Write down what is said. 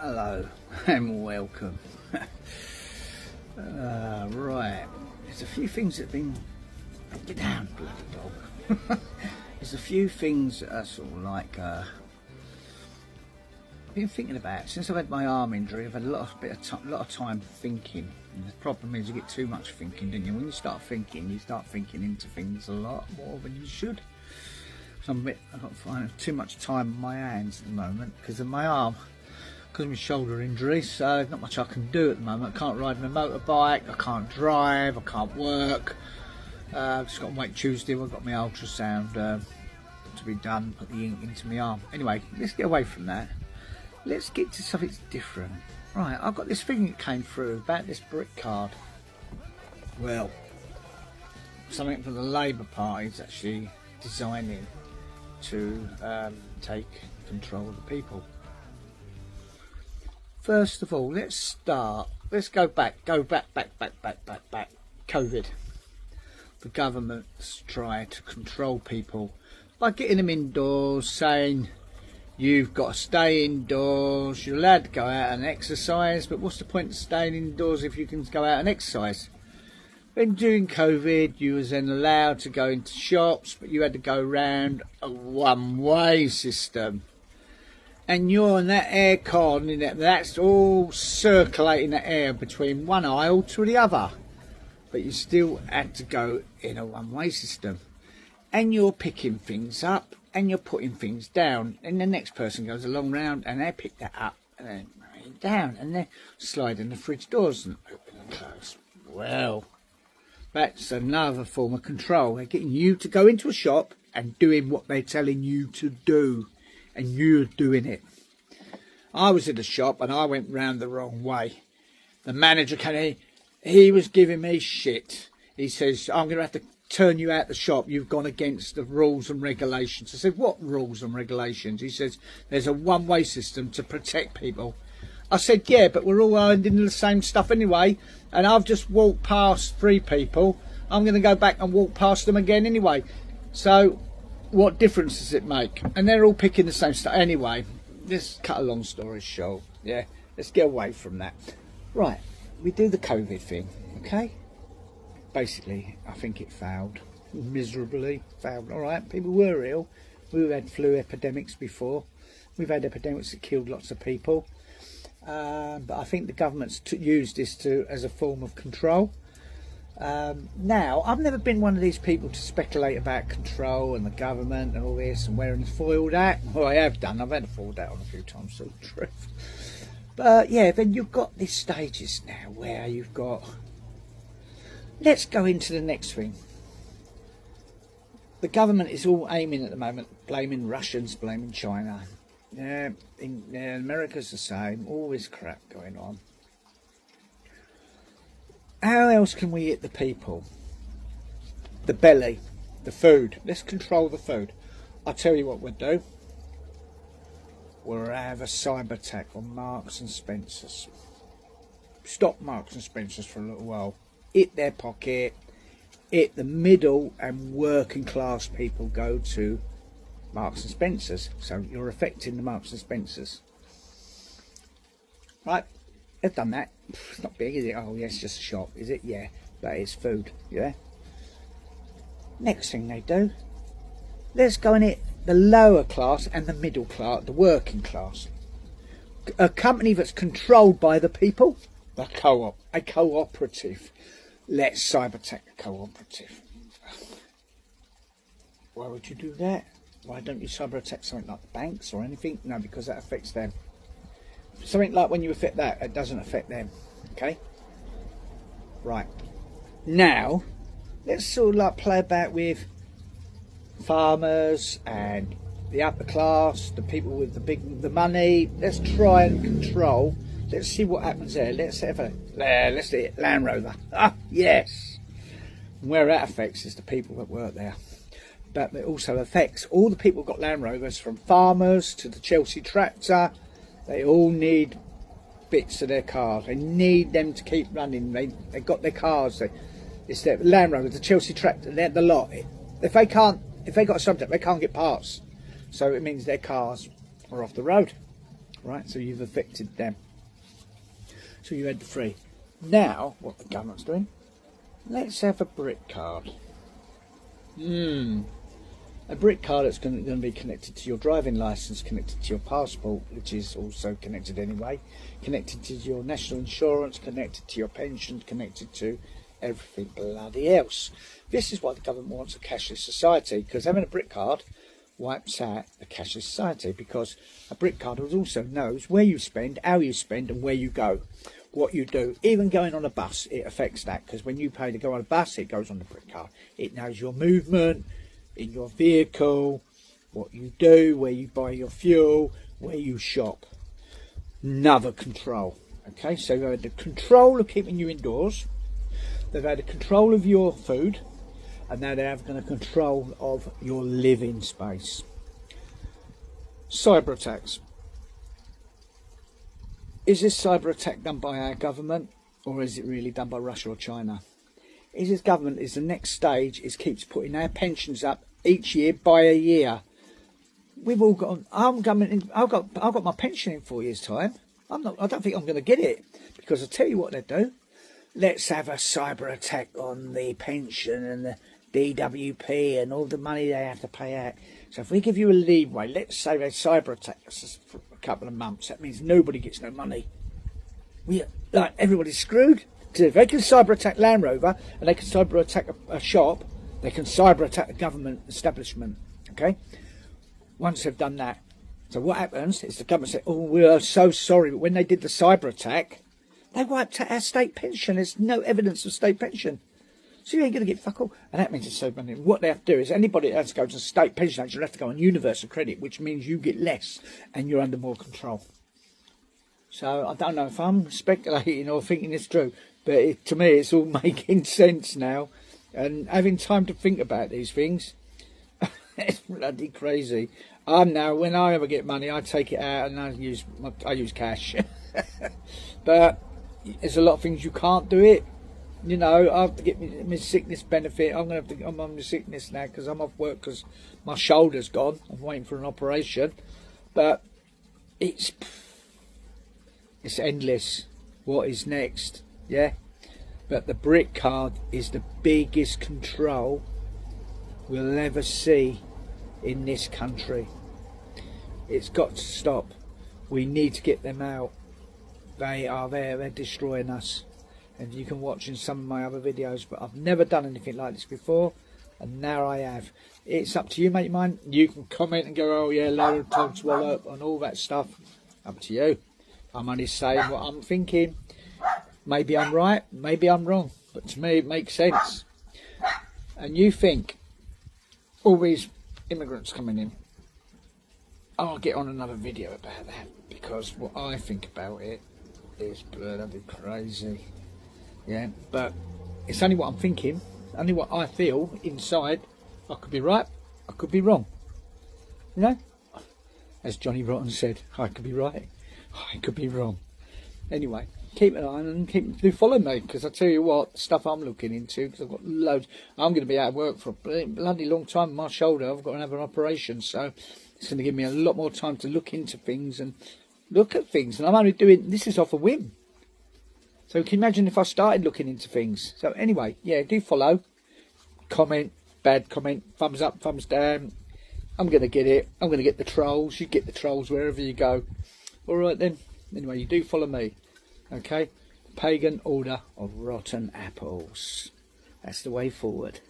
Hello and welcome. Right, there's a few things that have been... Get down, bloody dog. There's a few things that are sort of like I've been thinking about since I've had my arm injury. I've had a lot of time thinking. And the problem is you get too much thinking, don't you? When you start thinking into things a lot more than you should. So I've got finding too much time on my hands at the moment because of my arm. Because of my shoulder injury, so there's not much I can do at the moment. I can't ride my motorbike, I can't drive, I can't work. I've just got to wait Tuesday. I've got my ultrasound to be done, put the ink into my arm. Anyway, let's get away from that. Let's get to something different. Right, I've got this thing that came through about this brick card. Well, something for the Labour Party is actually designing to take control of the people. First of all, let's go back. COVID. The government's try to control people by getting them indoors, saying you've got to stay indoors, you're allowed to go out and exercise, but what's the point of staying indoors if you can go out and exercise? When during COVID, you was then allowed to go into shops, but you had to go round a one-way system. And you're in that air con, that's all circulating the air between one aisle to the other. But you still had to go in a one-way system. And you're picking things up and you're putting things down. And the next person goes along round and they pick that up and then put it down. And they're sliding the fridge doors and open and close. Well, that's another form of control. They're getting you to go into a shop and doing what they're telling you to do. And you're doing it. I was in a shop and I went round the wrong way. The manager came in, he was giving me shit. He says, I'm going to have to turn you out the shop. You've gone against the rules and regulations. I said, what rules and regulations? He says, there's a one-way system to protect people. I said, yeah, but we're all earning the same stuff anyway. And I've just walked past 3 people. I'm going to go back and walk past them again anyway. So what difference does it make? And they're all picking the same stuff. Anyway, let's cut a long story short. Yeah, let's get away from that. Right, we do the COVID thing, okay? Basically, I think it failed. Miserably failed. All right, people were ill. We've had flu epidemics before. We've had epidemics that killed lots of people. But I think the government's used this as a form of control. Now, I've never been one of these people to speculate about control and the government and all this and wearing a foiled hat. Well, I have done. I've had a foiled hat on a few times, so the truth. But yeah, then you've got these stages now where you've got... Let's go into the next thing. The government is all aiming at the moment, blaming Russians, blaming China. Yeah, America's the same. All this crap going on. How else can we hit the people? The belly, the food. Let's control the food. I'll tell you what we'll do. We'll have a cyber attack on Marks and Spencer's. Stop Marks and Spencer's for a little while. Hit their pocket. Hit the middle and working class people go to Marks and Spencer's. So you're affecting the Marks and Spencer's. Right? They've done that. It's not big, is it? Oh, yeah, it's just a shop, is it? Yeah, but it's food, yeah? Next thing they do, let's go and hit the lower class and the middle class, the working class. A company that's controlled by the people, the co-op, a cooperative. Let's cyber attack a cooperative. Why would you do that? Why don't you cyber attack something like the banks or anything? No, because that affects them. Something like when you affect that, it doesn't affect them. Okay? Right. Now, let's sort of like play about with farmers and the upper class, the people with the money. Let's try and control. Let's see what happens there. Let's hit Land Rover. Ah, yes. And where that affects is the people that work there. But it also affects all the people who've got Land Rovers, from farmers to the Chelsea tractor. They all need bits of their cars. They need them to keep running. They got their cars. It's their Land Rover, the Chelsea tractor, they're the lot. If they got a subject, they can't get parts. So it means their cars are off the road. right? So you've affected them. So you had the free. Now, what the government's doing, let's have a brick card. A brick card that's going to be connected to your driving licence, connected to your passport, which is also connected anyway, connected to your national insurance, connected to your pension, connected to everything bloody else. This is why the government wants a cashless society, because having a brick card wipes out the cashless society, because a brick card also knows where you spend, how you spend, and where you go, what you do. Even going on a bus, it affects that, because when you pay to go on a bus, it goes on the brick card. It knows your movement in your vehicle, what you do, where you buy your fuel, where you shop. Another control. Okay, so they've had the control of keeping you indoors, they've had the control of your food, and now they're having a control of your living space. Cyber attacks. Is this cyber attack done by our government, or is it really done by Russia or China? Is this government, is the next stage, is keeps putting our pensions up each year by a year. We've all got, I've got my pension in 4 years' time. I don't think I'm going to get it, because I'll tell you what they do. Let's have a cyber attack on the pension and the DWP and all the money they have to pay out. So if we give you a leeway, let's say they cyber attack us for a couple of months, that means nobody gets no money. Everybody's screwed. Because if they can cyber attack Land Rover and they can cyber attack a shop, they can cyber attack a government establishment. Okay? Once they've done that, so what happens is the government says, "Oh, we are so sorry," but when they did the cyber attack, they wiped out our state pension. There's no evidence of state pension. So you ain't going to get fuck all. And that means it's so money. What they have to do is anybody that has to go to the state pension act, you'll have to go on universal credit, which means you get less and you're under more control. So I don't know if I'm speculating or thinking it's true, but to me it's all making sense now. And having time to think about these things, it's bloody crazy. Now, when I ever get money, I take it out and I use cash. But there's a lot of things you can't do it. You know, I have to get my sickness benefit. I'm on the sickness now because I'm off work because my shoulder's gone. I'm waiting for an operation. But it's endless. What is next? Yeah. But the brick card is the biggest control we'll ever see in this country. It's got to stop. We need to get them out. They are there. They're destroying us. And you can watch in some of my other videos, but I've never done anything like this before, and now I have. It's up to you, mate mine. You can comment and go, "Oh yeah, lower togs wallop," and all that stuff. Up to you. I'm only saying what I'm thinking. Maybe I'm right, maybe I'm wrong, but to me it makes sense. And you think all these immigrants coming in, I'll get on another video about that, because what I think about it is bloody crazy. Yeah, but it's only what I'm thinking, only what I feel inside. I could be right, I could be wrong. You know, as Johnny Rotten said, I could be right, I could be wrong. Anyway, keep an eye on and do follow me, because I tell you what, stuff I'm looking into, because I've got loads. I'm going to be out of work for a bloody long time with my shoulder. I've got to have an operation, so it's going to give me a lot more time to look into things and look at things. And I'm only doing this is off a whim. So can you imagine if I started looking into things? So anyway, yeah, do follow, comment, bad comment, thumbs up, thumbs down. I'm going to get it. I'm going to get the trolls. You get the trolls wherever you go. All right then. Anyway, you do follow me. Okay? Pagan order of rotten apples. That's the way forward.